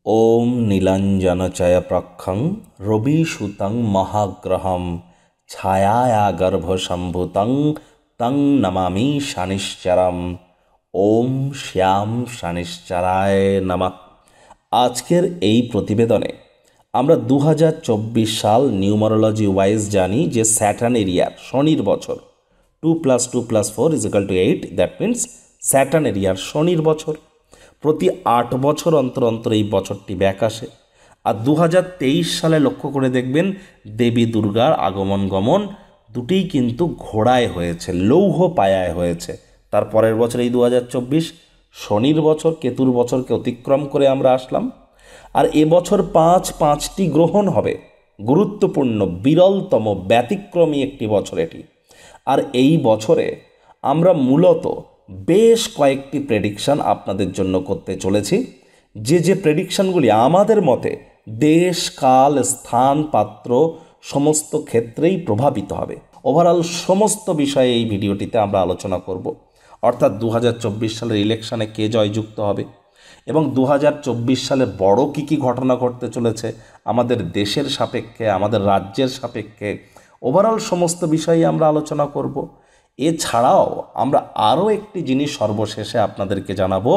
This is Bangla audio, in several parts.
ওম নীলাঞ্জনচয়প্রক্ষং রবিসুতং মহাগ্রহম ছায়ায়া গর্ভসম্ভূতং তং নমামি শনিশ্চরম। ওম শ্যাম শনিশ্চরায় নমঃ। আজকের এই প্রতিবেদনে আমরা 2024 সাল নিউমারোলজি ওয়াইজ জানি যে স্যাটার্ন এরিয়ার শনির বছর 2+2+4 = 8, দ্যাট মিন্স স্যাটার্ন এরিয়ার শনির বছর। প্রতি 8 বছর অন্তর অন্তর এই বছরটি ব্যাক আসে। আর 2023 সালে লক্ষ্য করে দেখবেন দেবী দুর্গার আগমন গমন দুটিই কিন্তু ঘোড়ায় হয়েছে, লৌহ পায়ায় হয়েছে। তার পরের বছর এই 2024 শনির বছর, কেতুর বছরকে অতিক্রম করে আমরা আসলাম। আর এবছর 5টি গ্রহণ হবে, গুরুত্বপূর্ণ, বিরলতম, ব্যতিক্রমী একটি বছর এটি। আর এই বছরে আমরা মূলত বেশ কয়েকটি প্রেডিকশান আপনাদের জন্য করতে চলেছি, যে প্রেডিকশানগুলি আমাদের মতে দেশ, কাল, স্থান, পাত্র সমস্ত ক্ষেত্রেই প্রভাবিত হবে। ওভারঅল সমস্ত বিষয়ে এই ভিডিওটিতে আমরা আলোচনা করব। অর্থাৎ 2024 সালের ইলেকশনে কে জয়যুক্ত হবে এবং 2024 সালে বড় কী ঘটনা ঘটতে চলেছে আমাদের দেশের সাপেক্ষে, আমাদের রাজ্যের সাপেক্ষে, ওভারঅল সমস্ত বিষয়ে আমরা আলোচনা করব। এছাড়াও আমরা আরও একটি জিনিস সর্বশেষে আপনাদেরকে জানাবো,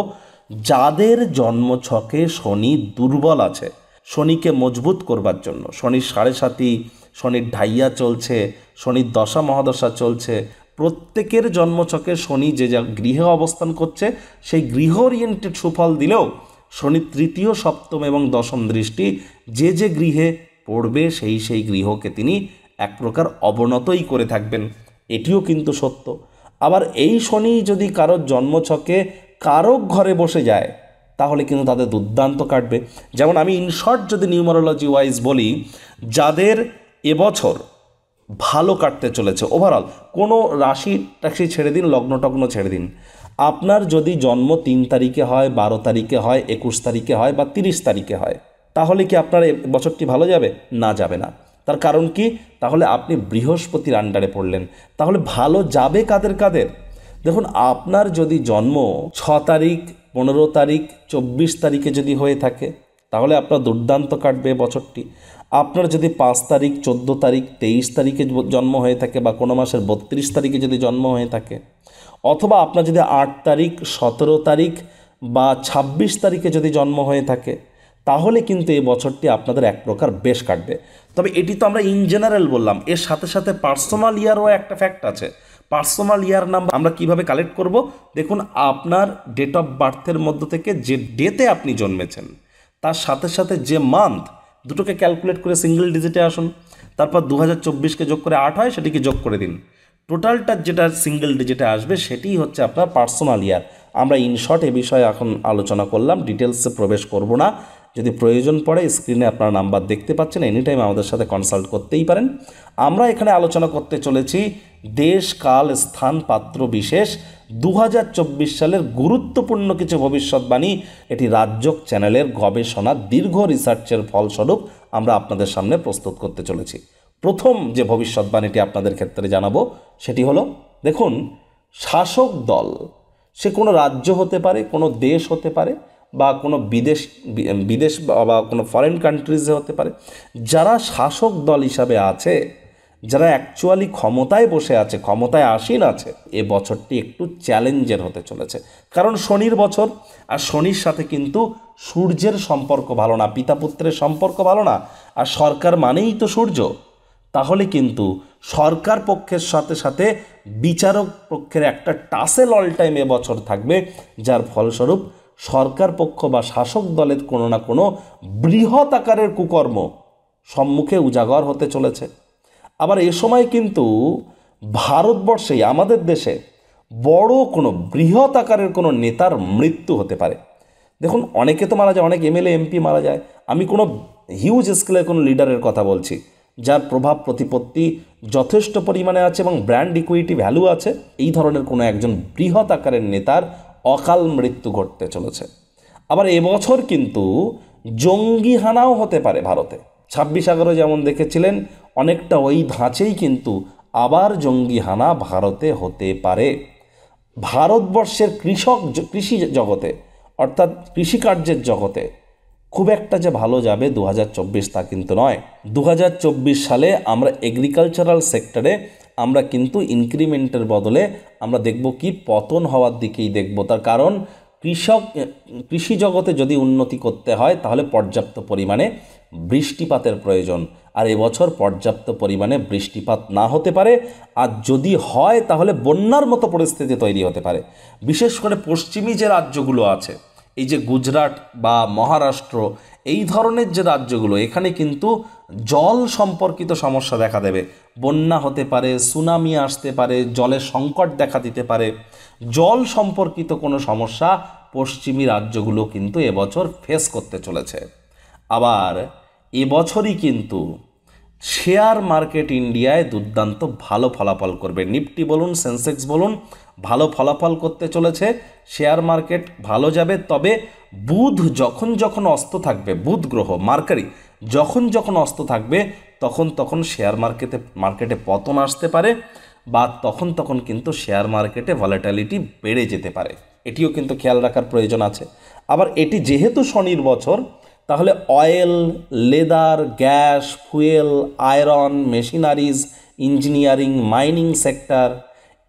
যাদের জন্মছকে শনি দুর্বল আছে, শনিকে মজবুত করবার জন্য, শনির 7.5, শনির ঢাইয়া চলছে, শনির দশা মহাদশা চলছে, প্রত্যেকের জন্মছকে শনি যে গৃহে অবস্থান করছে সেই গৃহ ওরিয়েন্টেড সুফল দিলেও শনি 3য়, 7ম এবং 10ম দৃষ্টি যে গৃহে পড়বে সেই গৃহকে তিনি এক প্রকার অবনতই করে থাকবেন, এটিও কিন্তু সত্য। আবার এই শনি যদি কারোর জন্মছকে কারক ঘরে বসে যায় তাহলে কিন্তু তাদের দুর্দান্ত কাটবে। যেমন আমি ইনশর্ট যদি নিউমারোলজি ওয়াইজ বলি, যাদের এবছর ভালো কাটতে চলেছে ওভারঅল, কোনো রাশি ছেড়ে দিন, লগ্ন টগ্ন ছেড়ে দিন, আপনার যদি জন্ম 3 তারিখে হয়, 12 তারিখে হয়, 21 তারিখে হয় বা 30 তারিখে হয়, তাহলে কি আপনার বছরটি ভালো যাবে? না, যাবে না। তার কারণ কি? তাহলে আপনি বৃহস্পতির আন্ডারে পড়লেন। তাহলে ভালো যাবে কাদের? দেখুন, আপনার যদি জন্ম 6 তারিখ, 15 তারিখ, 24 তারিখে যদি হয়ে থাকে তাহলে আপনার দুর্দান্ত কাটবে বছরটি। আপনার যদি 5 তারিখ, 14 তারিখ, 23 তারিখে জন্ম হয়ে থাকে বা কোনো মাসের 32 তারিখে যদি জন্ম হয়ে থাকে, অথবা আপনার যদি 8 তারিখ, 17 তারিখ বা 26 তারিখে যদি জন্ম হয়ে থাকে, তাহলে কিন্তু এই বছরটি আপনাদের এক প্রকার বেশ কাটবে। তবে এটি তো আমরা ইন জেনারেল বললাম, এর সাথে সাথে পার্সোনাল ইয়ারও একটা ফ্যাক্ট আছে। পার্সোনাল ইয়ার নাম্বার আমরা কিভাবে কালেক্ট করব? দেখুন, আপনার ডেট অফ বার্থের মধ্য থেকে যে ডেতে আপনি জন্মেছেন তার সাথে সাথে যে মান্থ, দুটোকে ক্যালকুলেট করে সিঙ্গেল ডিজিটে আসুন, তারপর 2024কে যোগ করে 8 হয়, সেটিকে যোগ করে দিন। টোটালটা যেটা সিঙ্গেল ডিজিটে আসবে সেটিই হচ্ছে আপনার পার্সোনাল ইয়ার। আমরা ইনশর্ট এ বিষয়ে এখন আলোচনা করলাম, ডিটেলসে প্রবেশ করব না। যদি প্রয়োজন পড়ে স্ক্রিনে আপনার নাম্বার দেখতে পাচ্ছেন, এনি টাইম আমাদের সাথে কনসাল্ট করতেই পারেন। আমরা এখানে আলোচনা করতে চলেছি দেশ, কাল, স্থান, পাত্র বিশেষ 2024 সালের গুরুত্বপূর্ণ কিছু ভবিষ্যৎবাণী। এটি রাজযোগ চ্যানেলের গবেষণা, দীর্ঘ রিসার্চের ফলস্বরূপ আমরা আপনাদের সামনে প্রস্তুত করতে চলেছি। প্রথম যে ভবিষ্যৎবাণীটি আপনাদের ক্ষেত্রে জানাবো সেটি হলো, দেখুন, শাসক দল, সে কোনো রাজ্য হতে পারে, কোনো দেশ হতে পারে বা কোনো বিদেশ বা কোনো ফরেন কান্ট্রিজে হতে পারে, যারা শাসক দল হিসাবে আছে, যারা অ্যাকচুয়ালি ক্ষমতায় বসে আছে, ক্ষমতায় আসীন আছে, এ বছরটি একটু চ্যালেঞ্জের হতে চলেছে। কারণ শনির বছর, আর শনির সাথে কিন্তু সূর্যের সম্পর্ক ভালো না, পিতা পুত্রের সম্পর্ক ভালো না, আর সরকার মানেই তো সূর্য। তাহলে কিন্তু সরকার পক্ষের সাথে সাথে বিচারক পক্ষের একটা টাসেল অল টাইম এবছর থাকবে, যার ফলস্বরূপ সরকার পক্ষ বা শাসক দলের কোনো না কোনো বৃহৎ আকারের কুকর্ম সম্মুখে উজাগর হতে চলেছে। আবার এ সময় কিন্তু ভারতবর্ষেই, আমাদের দেশে বড় কোনো বৃহৎ আকারের কোনো নেতার মৃত্যু হতে পারে। দেখুন, অনেকে তো মারা যায়, অনেক এমএলএ এমপি মারা যায়। আমি কোনো হিউজ স্কেলের কোনো লিডারের কথা বলছি, যার প্রভাব প্রতিপত্তি যথেষ্ট পরিমাণে আছে এবং ব্র্যান্ড ইকুইটি ভ্যালু আছে। এই ধরনের কোনো একজন বৃহৎ আকারের নেতার অকাল মৃত্যু ঘটতে চলেছে। আবার এবছর কিন্তু জঙ্গি হানাও হতে পারে ভারতে। 26/11 যেমন দেখেছিলেন, অনেকটা ওই ধাঁচেই কিন্তু আবার জঙ্গি হানা ভারতে হতে পারে। ভারতবর্ষের কৃষি জগতে, অর্থাৎ কৃষিকার্যের জগতে খুব একটা যে ভালো যাবে 2024 তা কিন্তু নয়। 2024 সালে আমরা এগ্রিকালচারাল সেক্টরে আমরা কিন্তু ইনক্রিমেন্টের বদলে আমরা দেখব কি পতন হওয়ার দিকেই দেখব। তার কারণ কৃষি জগতে যদি উন্নতি করতে হয় তাহলে পর্যাপ্ত পরিমাণে বৃষ্টিপাতের প্রয়োজন, আর এবছর পর্যাপ্ত পরিমাণে বৃষ্টিপাত না হতে পারে, আর যদি হয় তাহলে বন্যার মতো পরিস্থিতি তৈরি হতে পারে। বিশেষ করে পশ্চিমী যে রাজ্যগুলো আছে, এই যে গুজরাট বা মহারাষ্ট্র, এই ধরনের যে রাজ্যগুলো, এখানে কিন্তু জল সম্পর্কিত সমস্যা দেখা দেবে। বন্যা হতে পারে, সুনামি আসতে পারে, জলের সংকট দেখা দিতে পারে। জল সম্পর্কিত কোনো সমস্যা পশ্চিমী রাজ্যগুলো কিন্তু এবছর ফেস করতে চলেছে। আবার এবছরই কিন্তু শেয়ার মার্কেট ইন্ডিয়ায় দুর্দান্ত ভালো ফলাফল করবে। নিফটি বলুন, সেন্সেক্স বলুন, ভালো ফলাফল করতে চলেছে। শেয়ার মার্কেট ভালো যাবে। তবে বুধ যখন যখন অস্ত থাকবে, বুধ গ্রহ মার্কারি যখন যখন অস্ত থাকবে, তখন শেয়ার মার্কেটে পতন আসতে পারে, বা তখন কিন্তু শেয়ার মার্কেটে ভলাটিলিটি বেড়ে যেতে পারে। এটিও কিন্তু খেয়াল রাখার প্রয়োজন আছে। আবার এটি যেহেতু শনির বছর, তাহলে oil, leather, gas, fuel, iron, machineries, engineering, mining sector,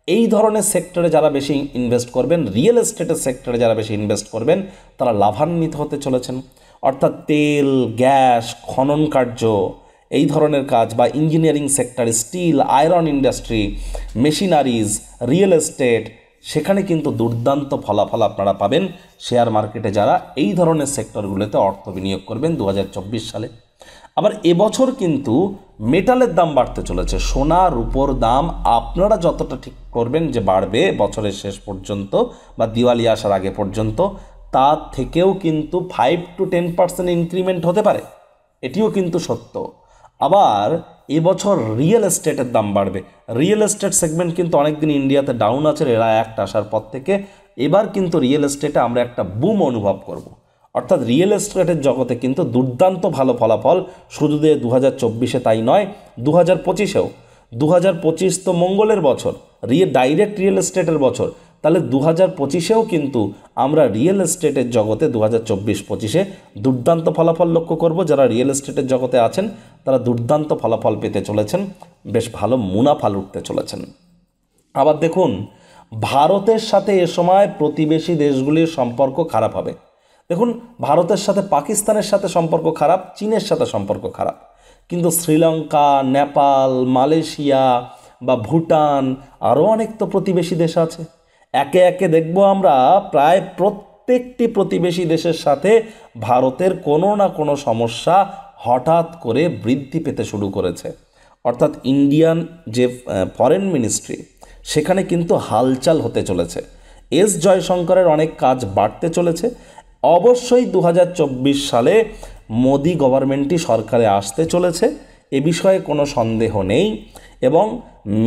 এই ধরনের সেক্টরে যারা বেশি ইনভেস্ট করবেন, রিয়েল এস্টেটের সেক্টরে যারা বেশি ইনভেস্ট করবেন, তারা লাভান্বিত হতে চলেছেন। অর্থাৎ তেল, গ্যাস, খনন কার্য, এই ধরনের কাজ, বা engineering sector, steel, iron industry, machineries, real estate, সেখানে কিন্তু দুর্দান্ত ফলাফল আপনারা পাবেন শেয়ার মার্কেটে যারা এই ধরনের সেক্টরগুলোতে অর্থ বিনিয়োগ করবেন 2024 সালে। আবার এবছর কিন্তু মেটালের দাম বাড়তে চলেছে। সোনা, রূপোর দাম আপনারা যতটা ঠিক করবেন যে বাড়বে বছরের শেষ পর্যন্ত বা দিওয়ালি আসার আগে পর্যন্ত, তার থেকেও কিন্তু 5 to 10% ইনক্রিমেন্ট হতে পারে, এটিও কিন্তু সত্য। আবার এবছর রিয়েল এস্টেটের দাম বাড়বে। রিয়েল এস্টেট সেগমেন্ট কিন্তু অনেকদিন ইন্ডিয়াতে ডাউন আছে, এরা অ্যাক্ট আসার পর থেকে। এবার কিন্তু রিয়েল এস্টেটে আমরা একটা বুম অনুভব করব। অর্থাৎ রিয়েল এস্টেটের জগতে কিন্তু দুর্দান্ত ভালো ফলাফল শুধু 2024-এ তাই নয়, 2025-এও। 2025 তো মঙ্গলের বছর, ডাইরেক্ট রিয়েল এস্টেটের বছর। তাহলে 2025-এও কিন্তু আমরা রিয়েল এস্টেটের জগতে 2024-25-এ দুর্দান্ত ফলাফল লক্ষ্য করব। যারা রিয়েল এস্টেটের জগতে আছেন তারা দুর্দান্ত ফলাফল পেতে চলেছেন, বেশ ভালো মুনাফা লুটতে চলেছেন। আবার দেখুন, ভারতের সাথে এ সময় প্রতিবেশী দেশগুলির সম্পর্ক খারাপ হবে। দেখুন, ভারতের সাথে পাকিস্তানের সাথে সম্পর্ক খারাপ, চীনের সাথে সম্পর্ক খারাপ, কিন্তু শ্রীলঙ্কা, নেপাল, মালয়েশিয়া বা ভুটান, আরও অনেক তো প্রতিবেশী দেশ আছে। একে একে দেখব আমরা প্রায় প্রত্যেকটি প্রতিবেশী দেশের সাথে ভারতের কোনো না কোনো সমস্যা হঠাৎ করে বৃদ্ধি পেতে শুরু করেছে। অর্থাৎ ইন্ডিয়ান যে ফরেন মিনিস্ট্রি, সেখানে কিন্তু হালচাল হতে চলেছে। এস জয়শঙ্করের অনেক কাজ বাড়তে চলেছে। অবশ্যই 2024 সালে মোদি গভর্নমেন্টই সরকারে আসতে চলেছে, এ বিষয়ে কোনো সন্দেহ নেই, এবং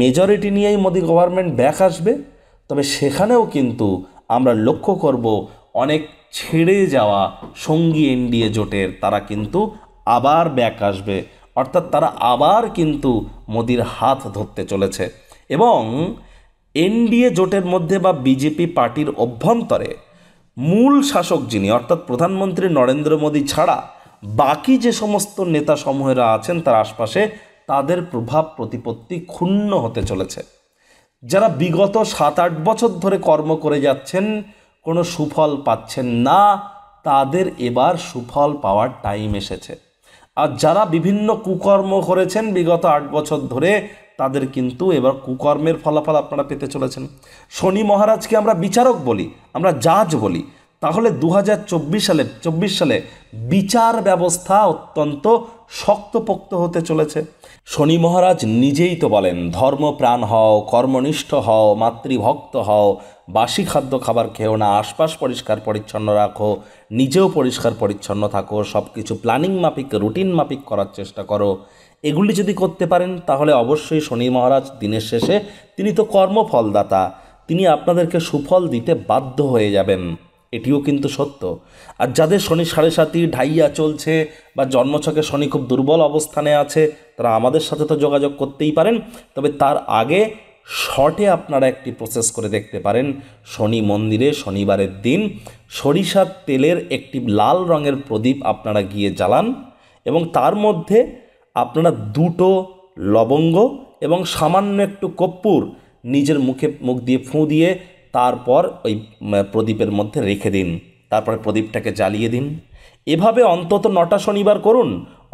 মেজরিটি নিয়েই মোদি গভর্নমেন্ট ব্যাক আসবে। তবে সেখানেও কিন্তু আমরা লক্ষ্য করব অনেক ছেড়ে যাওয়া সঙ্গী এনডিএ জোটের তারা কিন্তু আবার ব্যাক আসবে। অর্থাৎ তারা আবার কিন্তু মোদির হাত ধরতে চলেছে, এবং এনডিএ জোটের মধ্যে বা বিজেপি পার্টির অভ্যন্তরে মূল শাসক যিনি, অর্থাৎ প্রধানমন্ত্রী নরেন্দ্র মোদী ছাড়া বাকি যে সমস্ত নেতা সমূহেরা আছেন তার আশপাশে, তাদের প্রভাব প্রতিপত্তি ক্ষুণ্ণ হতে চলেছে। যারা বিগত 7-8 বছর ধরে কর্ম করে যাচ্ছেন, কোনো সুফল পাচ্ছেন না, তাদের এবার সুফল পাওয়ার টাইম এসেছে। আর যারা বিভিন্ন কুকর্ম করেছেন বিগত 8 বছর ধরে, তাদের কিন্তু এবার কুকর্মের ফলাফল আপনারা পেতে চলেছেন। শনি মহারাজকে আমরা বিচারক বলি, আমরা জাজ বলি। তাহলে 2024 সালে বিচার ব্যবস্থা অত্যন্ত শক্তপোক্ত হতে চলেছে। শনি মহারাজ নিজেই তো বলেন, ধর্মপ্রাণ হও, কর্মনিষ্ঠ হও, মাতৃভক্ত হও, বাসি খাদ্য খাবার খেও না, আশপাশ পরিষ্কার পরিচ্ছন্ন রাখো, নিজেও পরিষ্কার পরিচ্ছন্ন থাকো, সব কিছু প্ল্যানিং মাফিক, রুটিন মাফিক করার চেষ্টা করো। এগুলি যদি করতে পারেন তাহলে অবশ্যই শনি মহারাজ দিনের শেষে, তিনি তো কর্মফলদাতা, তিনি আপনাদেরকে সুফল দিতে বাধ্য হয়ে যাবেন, এটিও কিন্তু সত্য। আর যাদের শনি 7.5 ঢাইয়া চলছে বা জন্মছকে শনি খুব দুর্বল অবস্থানে আছে, তারা আমাদের সাথে তো যোগাযোগ করতেই পারেন। তবে তার আগে শর্টে আপনারা একটি প্রসেস করে দেখতে পারেন। শনি মন্দিরে শনিবারের দিন সরিষার তেলের একটি লাল রঙের প্রদীপ আপনারা গিয়ে জ্বালান এবং তার মধ্যে আপনারা 2টো লবঙ্গ এবং সামান্য একটু কর্পূর নিজের মুখ দিয়ে ফুঁ দিয়ে তারপর ওই প্রদীপের মধ্যে রেখে দিন, তারপরে প্রদীপটাকে জ্বালিয়ে দিন। এভাবে অন্তত 9টা শনিবার করুন,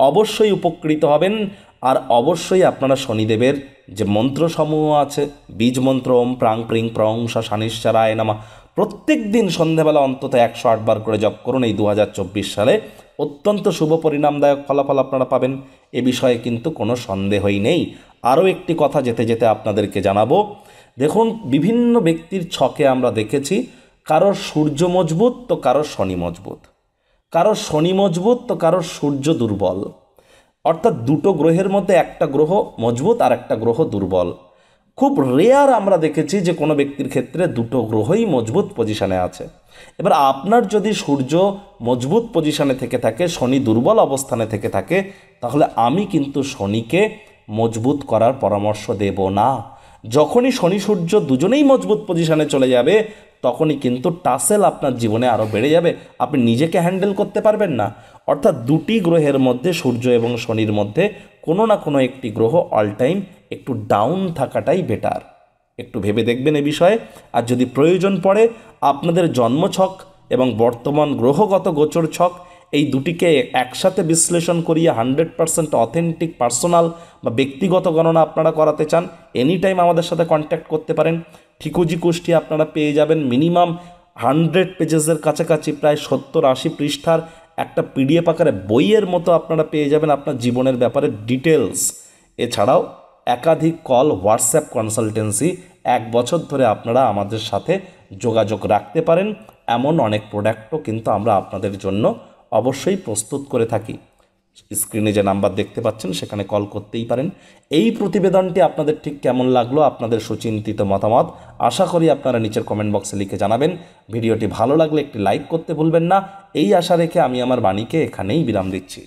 অবশ্যই উপকৃত হবেন। আর অবশ্যই আপনারা শনিদেবের যে মন্ত্রসমূহ আছে, বীজ মন্ত্র ওম প্রাং প্রিং প্রং শনিশ্চরায় নমঃ, প্রত্যেক দিন সন্ধ্যাবেলা অন্তত 108 বার করে জপ করুন। এই 2024 সালে অত্যন্ত শুভ পরিণামদায়ক ফলাফল আপনারা পাবেন, এ বিষয়ে কিন্তু কোনো সন্দেহই নেই। আরও একটি কথা যেতে যেতে আপনাদেরকে জানাবো, দেখুন বিভিন্ন ব্যক্তির ছকে আমরা দেখেছি কারোর সূর্য মজবুত তো কারোর শনি মজবুত, কারোর শনি মজবুত তো কারোর সূর্য দুর্বল, অর্থাৎ 2টো গ্রহের মধ্যে একটা গ্রহ মজবুত আর একটা গ্রহ দুর্বল। খুব রেয়ার আমরা দেখেছি যে কোনো ব্যক্তির ক্ষেত্রে 2টো গ্রহই মজবুত পজিশানে আছে। এবার আপনার যদি সূর্য মজবুত পজিশানে থেকে থাকে, শনি দুর্বল অবস্থানে থেকে থাকে, তাহলে আমি কিন্তু শনিকে মজবুত করার পরামর্শ দেব না। যখনই শনি সূর্য দুজনেই মজবুত পজিশানে চলে যাবে, তখনই কিন্তু টাসেল আপনার জীবনে আরও বেড়ে যাবে, আপনি নিজেকে হ্যান্ডেল করতে পারবেন না। অর্থাৎ 2টি গ্রহের মধ্যে, সূর্য এবং শনির মধ্যে কোনো না কোনো একটি গ্রহ অল টাইম একটু ডাউন থাকাটাই বেটার। একটু ভেবে দেখবেন এ বিষয়ে। আর যদি প্রয়োজন পড়ে আপনাদের জন্মছক এবং বর্তমান গ্রহগত গোচর ছক, এই দুটিকে একসাথে বিশ্লেষণ করিয়ে 100% অথেন্টিক পার্সোনাল বা ব্যক্তিগত গণনা আপনারা করাতে চান, এনি টাইম আমাদের সাথে কন্ট্যাক্ট করতে পারেন। ঠিকুজি কুষ্টি আপনারা পেয়ে যাবেন মিনিমাম 100 পেজেসের কাছাকাছি, প্রায় 70-80 পৃষ্ঠার একটা পিডিএফ আকারে বইয়ের মতো আপনারা পেয়ে যাবেন আপনার জীবনের ব্যাপারে ডিটেলস। এছাড়াও একাধিক কল, হোয়াটসঅ্যাপ কনসালটেন্সি, 1 বছর ধরে আপনারা আমাদের সাথে যোগাযোগ রাখতে পারেন। এমন অনেক প্রোডাক্টও কিন্তু আমরা আপনাদের জন্য অবশ্যই প্রস্তুত করে থাকি। স্ক্রিনে যে নাম্বার দেখতে পাচ্ছেন সেখানে কল করতেই পারেন। এই প্রতিবেদনটি আপনাদের ঠিক কেমন লাগলো, আপনাদের সুচিন্তিত মতামত আশা করি আপনারা নিচের কমেন্ট বক্সে লিখে জানাবেন। ভিডিওটি ভালো লাগলে একটি লাইক করতে ভুলবেন না। এই আশা রেখে আমি আমার বাণীকে এখানেই বিরাম দিচ্ছি।